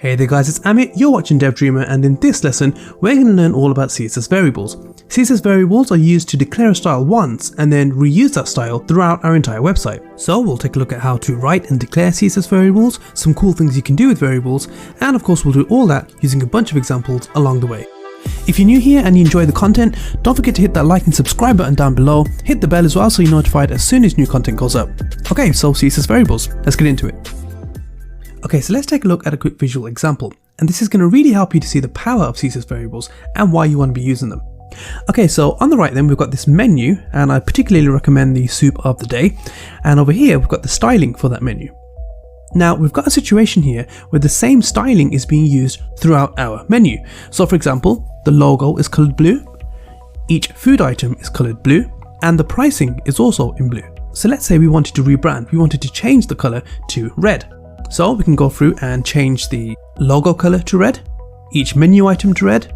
Hey there guys, it's Amit, you're watching DevDreamer, and in this lesson we're going to learn all about CSS variables. CSS variables are used to declare a style once and then reuse that style throughout our entire website. So we'll take a look at how to write and declare CSS variables, some cool things you can do with variables, and of course we'll do all that using a bunch of examples along the way. If you're new here and you enjoy the content, don't forget to hit that like and subscribe button down below, hit the bell as well so you're notified as soon as new content goes up. Okay, so CSS variables, let's get into it. Okay, so let's take a look at a quick visual example, and this is going to really help you to see the power of CSS variables and why you want to be using them. Okay, so on the right then we've got this menu, and I particularly recommend the soup of the day, and over here we've got the styling for that menu. Now we've got a situation here where the same styling is being used throughout our menu. So for example, the logo is colored blue, each food item is colored blue, and the pricing is also in blue. So let's say we wanted to rebrand, we wanted to change the color to red. So we can go through and change the logo color to red, each menu item to red,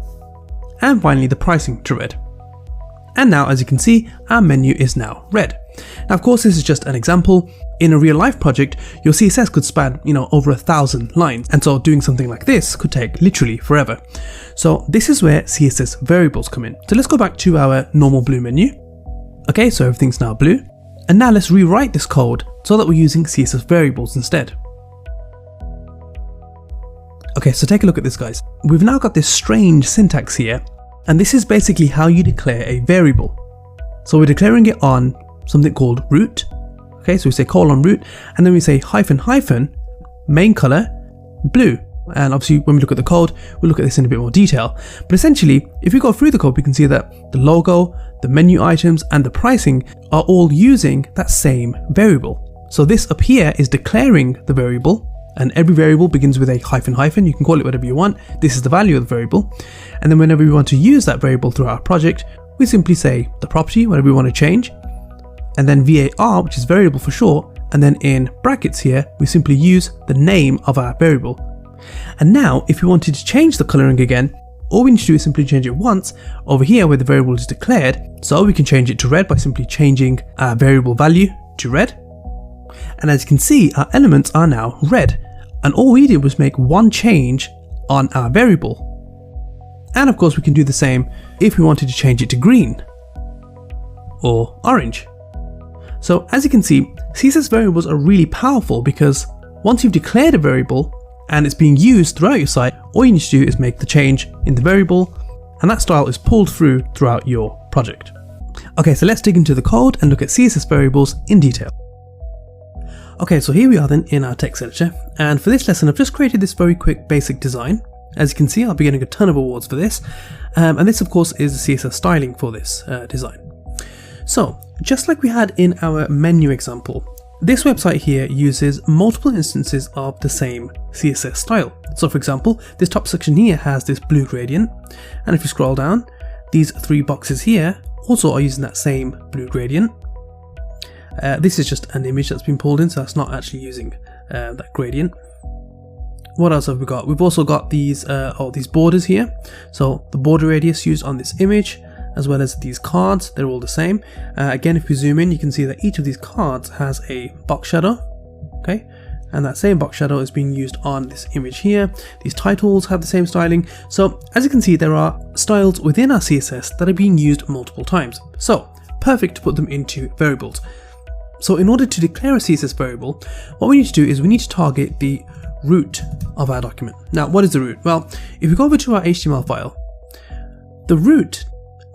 and finally the pricing to red. And now as you can see, our menu is now red. Now of course this is just an example. In a real life project, your CSS could span, over 1,000 lines, and so doing something like this could take literally forever. So this is where CSS variables come in. So let's go back to our normal blue menu. Okay, so everything's now blue. And now let's rewrite this code so that we're using CSS variables instead. Okay, so take a look at this guys. We've now got this strange syntax here, and this is basically how you declare a variable. So we're declaring it on something called root. Okay, so we say colon root, and then we say hyphen hyphen main color blue. And obviously when we look at the code, we'll look at this in a bit more detail. But essentially, if we go through the code, we can see that the logo, the menu items, and the pricing are all using that same variable. So this up here is declaring the variable, and every variable begins with a hyphen hyphen. You can call it whatever you want. This is the value of the variable. And then whenever we want to use that variable through our project, we simply say the property, whatever we want to change, and then var, which is variable for short, and then in brackets here, we simply use the name of our variable. And now if we wanted to change the coloring again, all we need to do is simply change it once over here where the variable is declared. So we can change it to red by simply changing our variable value to red. And as you can see, our elements are now red, and all we did was make one change on our variable. And of course we can do the same if we wanted to change it to green or orange. So as you can see, CSS variables are really powerful because once you've declared a variable and it's being used throughout your site, all you need to do is make the change in the variable, and that style is pulled throughout your project. Okay, so let's dig into the code and look at CSS variables in detail. Okay, so here we are then in our text editor, and for this lesson I've just created this very quick basic design. As you can see, I'll be getting a ton of awards for this, and this of course is the CSS styling for this design. So just like we had in our menu example, this website here uses multiple instances of the same CSS style. So for example, this top section here has this blue gradient, and if you scroll down, these three boxes here also are using that same blue gradient. This is just an image that's been pulled in, so that's not actually using that gradient. What else have we got? We've also got these borders here. So the border radius used on this image, as well as these cards, they're all the same. Again, if we zoom in, you can see that each of these cards has a box shadow. Okay, and that same box shadow is being used on this image here. These titles have the same styling. So as you can see, there are styles within our CSS that are being used multiple times. So perfect to put them into variables. So in order to declare a CSS variable, what we need to do is we need to target the root of our document. Now, what is the root? Well, if we go over to our HTML file, the root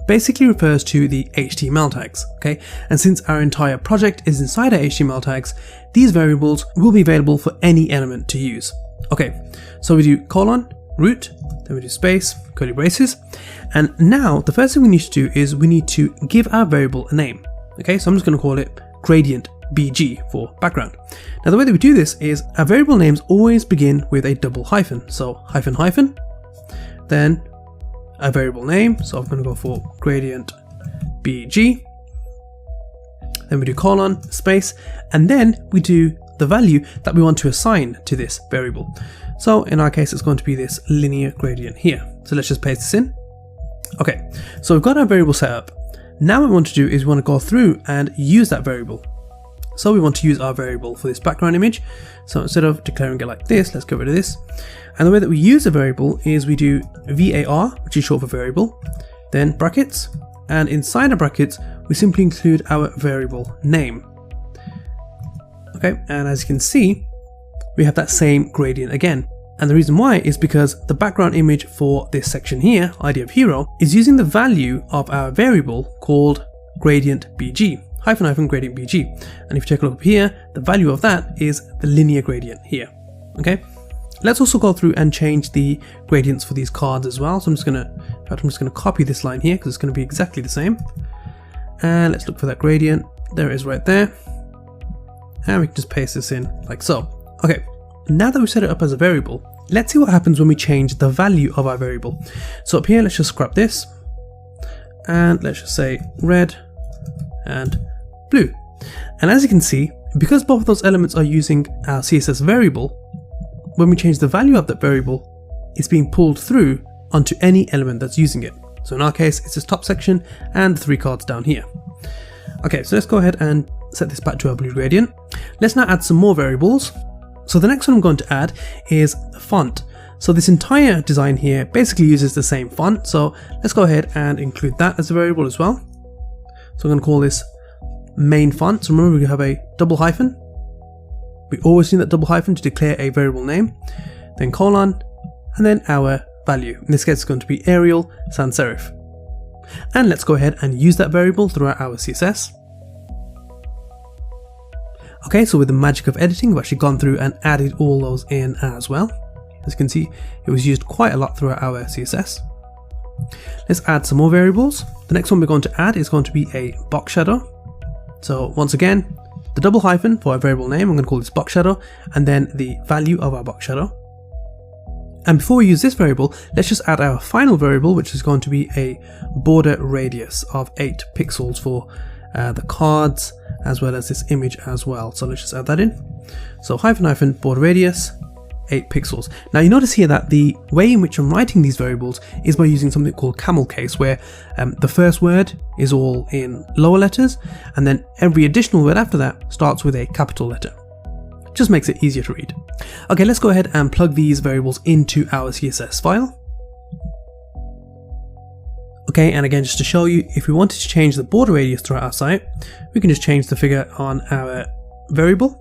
basically refers to the HTML tags, okay? And since our entire project is inside our HTML tags, these variables will be available for any element to use. Okay, so we do colon, root, then we do space, curly braces, and now the first thing we need to do is we need to give our variable a name. Okay, so I'm just going to call it gradient BG for background. Now the way that we do this is our variable names always begin with a double hyphen. So hyphen hyphen, then a variable name. So I'm going to go for gradient BG. Then we do colon, space, and then we do the value that we want to assign to this variable. So in our case, it's going to be this linear gradient here. So let's just paste this in. Okay, so we've got our variable set up. Now what we want to do is we want to go through and use that variable. So we want to use our variable for this background image. So instead of declaring it like this, let's get rid of this. And the way that we use a variable is we do var, which is short for variable, then brackets, and inside the brackets, we simply include our variable name. Okay, and as you can see, we have that same gradient again. And the reason why is because the background image for this section here, ID of hero, is using the value of our variable called gradient bg, hyphen gradient bg. And if you take a look up here, the value of that is the linear gradient here. Okay, let's also go through and change the gradients for these cards as well. So I'm just gonna copy this line here because it's going to be exactly the same. And let's look for that gradient. There it is right there. And we can just paste this in like so. Okay, now that we've set it up as a variable, let's see what happens when we change the value of our variable. So up here, let's just scrap this. And let's just say red and blue. And as you can see, because both of those elements are using our CSS variable, when we change the value of that variable, it's being pulled through onto any element that's using it. So in our case, it's this top section and the 3 cards down here. Okay, so let's go ahead and set this back to our blue gradient. Let's now add some more variables. So the next one I'm going to add is font. So this entire design here basically uses the same font. So let's go ahead and include that as a variable as well. So I'm going to call this main font. So remember, we have a double hyphen. We always need that double hyphen to declare a variable name, then colon, and then our value. In this case, it's going to be Arial sans serif. And let's go ahead and use that variable throughout our CSS. Okay, so with the magic of editing, we've actually gone through and added all those in as well. As you can see, it was used quite a lot throughout our CSS. Let's add some more variables. The next one we're going to add is going to be a box shadow. So once again, the double hyphen for our variable name, I'm going to call this box shadow, and then the value of our box shadow. And before we use this variable, let's just add our final variable, which is going to be a border radius of 8 pixels for the cards, as well as this image as well. So let's just add that in. So hyphen border radius, 8 pixels. Now you notice here that the way in which I'm writing these variables is by using something called camel case, where the first word is all in lower letters, and then every additional word after that starts with a capital letter. Just makes it easier to read. Okay, let's go ahead and plug these variables into our CSS file. Okay, and again, just to show you, if we wanted to change the border radius throughout our site, we can just change the figure on our variable,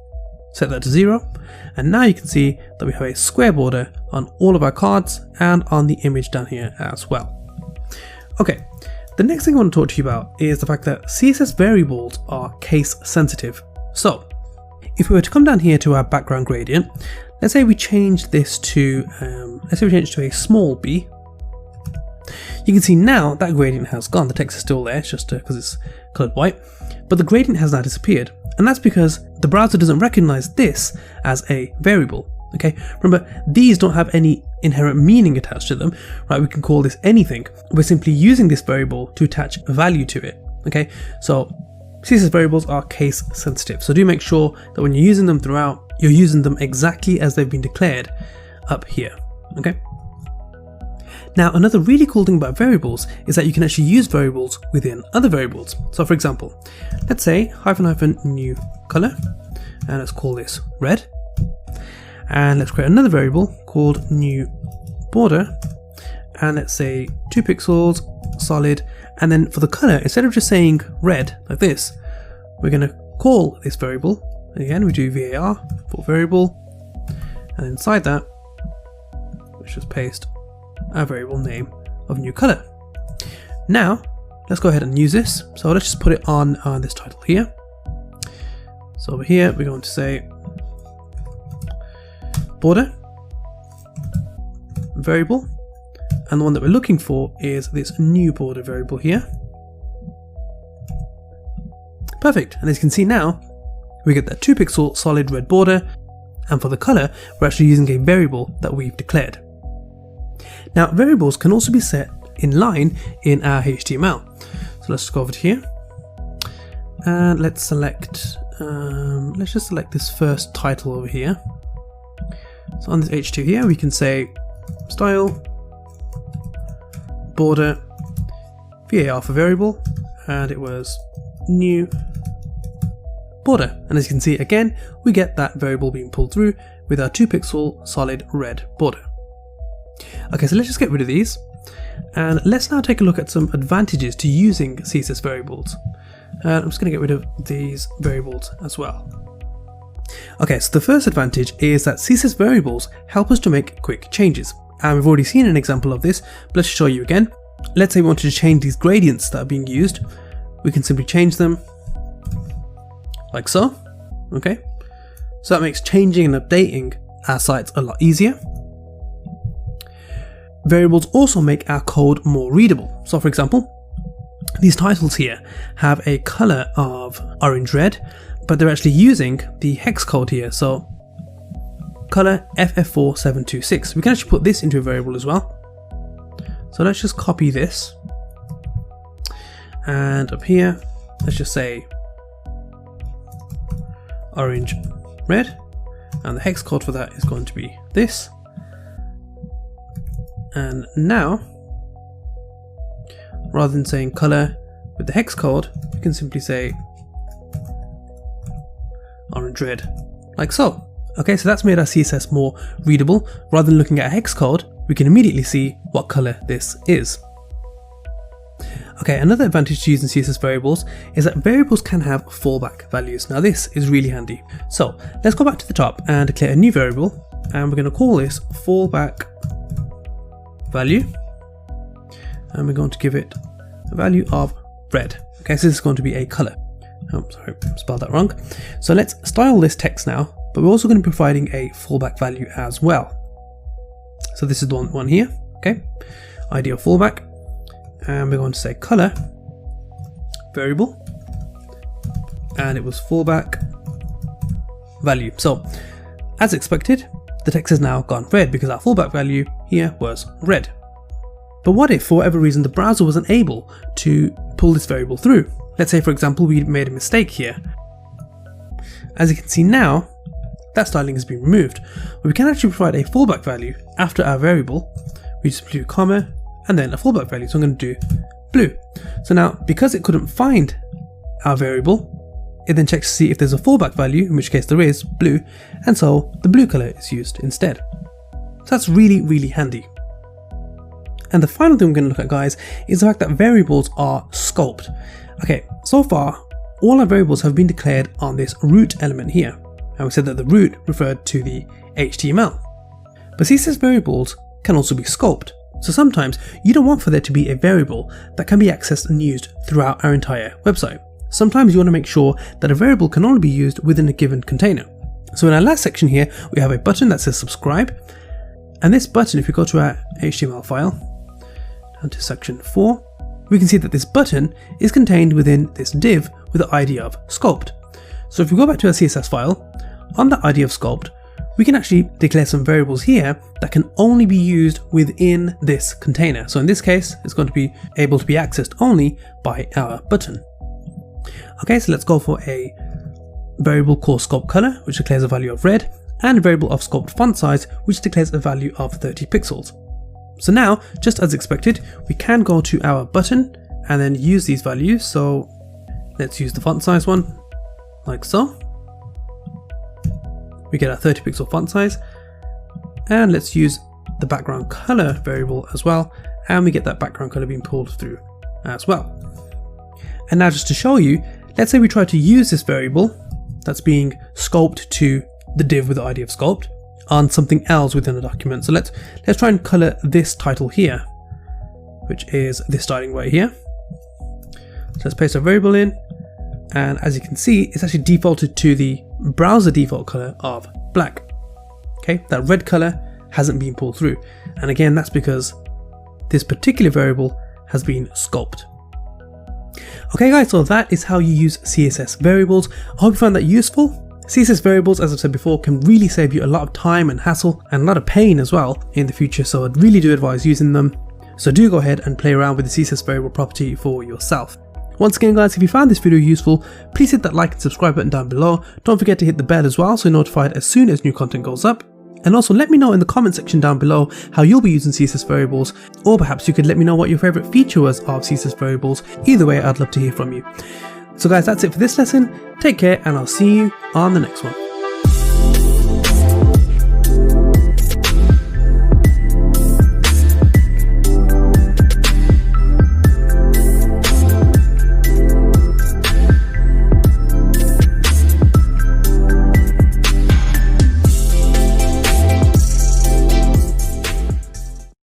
set that to 0, and now you can see that we have a square border on all of our cards and on the image down here as well. Okay, the next thing I want to talk to you about is the fact that CSS variables are case sensitive. So if we were to come down here to our background gradient, let's say we change this to a small b. You can see now that gradient has gone. The text is still there, it's just because it's colored white, but the gradient has now disappeared. And that's because the browser doesn't recognize this as a variable. Okay, remember, these don't have any inherent meaning attached to them, right? We can call this anything. We're simply using this variable to attach value to it. Okay, so CSS variables are case sensitive. So do make sure that when you're using them throughout, you're using them exactly as they've been declared up here. Okay. Now, another really cool thing about variables is that you can actually use variables within other variables. So for example, let's say hyphen new color, and let's call this red. And let's create another variable called new border, and let's say 2 pixels solid. And then for the color, instead of just saying red like this, we're going to call this variable. Again, we do var for variable, and inside that, let's just paste our variable name of new color. Now let's go ahead and use this. So let's just put it on this title here. So over here we're going to say border variable, and the one that we're looking for is this new border variable here. Perfect. And as you can see now, we get that 2 pixel solid red border, and for the color we're actually using a variable that we've declared. Now, variables can also be set in line in our HTML. So let's go over to here, and let's select, let's just select this first title over here. So on this H2 here, we can say style, border, var for variable, and it was new border. And as you can see again, we get that variable being pulled through with our 2 pixel solid red border. Okay, so let's just get rid of these. And let's now take a look at some advantages to using CSS variables. And I'm just going to get rid of these variables as well. Okay, so the first advantage is that CSS variables help us to make quick changes. And we've already seen an example of this, but let's show you again. Let's say we wanted to change these gradients that are being used. We can simply change them like so. Okay, so that makes changing and updating our sites a lot easier. Variables also make our code more readable. So for example, these titles here have a color of orange red, but they're actually using the hex code here. So color FF4726. We can actually put this into a variable as well. So let's just copy this. And up here, let's just say orange red. And the hex code for that is going to be this. And now, rather than saying color with the hex code, we can simply say orange red, like so. Okay, so that's made our CSS more readable. Rather than looking at a hex code, we can immediately see what color this is. Okay, another advantage to using CSS variables is that variables can have fallback values. Now this is really handy. So let's go back to the top and declare a new variable, and we're going to call this fallback value, and we're going to give it a value of red. Okay, so this is going to be a color. Oh, sorry, spelled that wrong. So let's style this text now, but we're also going to be providing a fallback value as well. So this is the one here, okay? ID of fallback, and we're going to say color variable, and it was fallback value. So as expected, the text has now gone red because our fallback value here was red. But what if for whatever reason the browser wasn't able to pull this variable through? Let's say for example we made a mistake here. As you can see now, that styling has been removed, but we can actually provide a fallback value after our variable. We just do comma and then a fallback value, so I'm going to do blue. So now because it couldn't find our variable, it then checks to see if there's a fallback value, in which case there is, blue, and so the blue color is used instead. So that's really, really handy. And the final thing we're going to look at, guys, is the fact that variables are scoped. Okay, so far all our variables have been declared on this root element here, and we said that the root referred to the HTML. But CSS variables can also be scoped. So sometimes you don't want for there to be a variable that can be accessed and used throughout our entire website. Sometimes you want to make sure that a variable can only be used within a given container. So in our last section here, we have a button that says subscribe. And this button, if we go to our HTML file, down to section 4, we can see that this button is contained within this div with the ID of scoped. So if we go back to our CSS file, on the ID of scoped, we can actually declare some variables here that can only be used within this container. So in this case, it's going to be able to be accessed only by our button. Okay, so let's go for a variable called scope color, which declares a value of red, and a variable of scoped font size, which declares a value of 30 pixels. So now, just as expected, we can go to our button and then use these values. So let's use the font size one, like so. We get our 30 pixel font size, and let's use the background color variable as well, and we get that background color being pulled through as well. And now just to show you, let's say we try to use this variable that's being scoped to the div with the ID of scoped on something else within the document. So let's try and color this title here, which is this styling right here. So let's paste our variable in, and as you can see, it's actually defaulted to the browser default color of black. Okay, that red color hasn't been pulled through, and again that's because this particular variable has been scoped. Okay guys, so that is how you use CSS variables. I hope you found that useful. CSS variables, as I've said before, can really save you a lot of time and hassle and a lot of pain as well in the future, so I'd really do advise using them. So do go ahead and play around with the CSS variable property for yourself. Once again guys, if you found this video useful, please hit that like and subscribe button down below. Don't forget to hit the bell as well so you're notified as soon as new content goes up. And also let me know in the comment section down below how you'll be using CSS variables, or perhaps you could let me know what your favourite feature was of CSS variables. Either way, I'd love to hear from you. So guys, that's it for this lesson. Take care and I'll see you on the next one.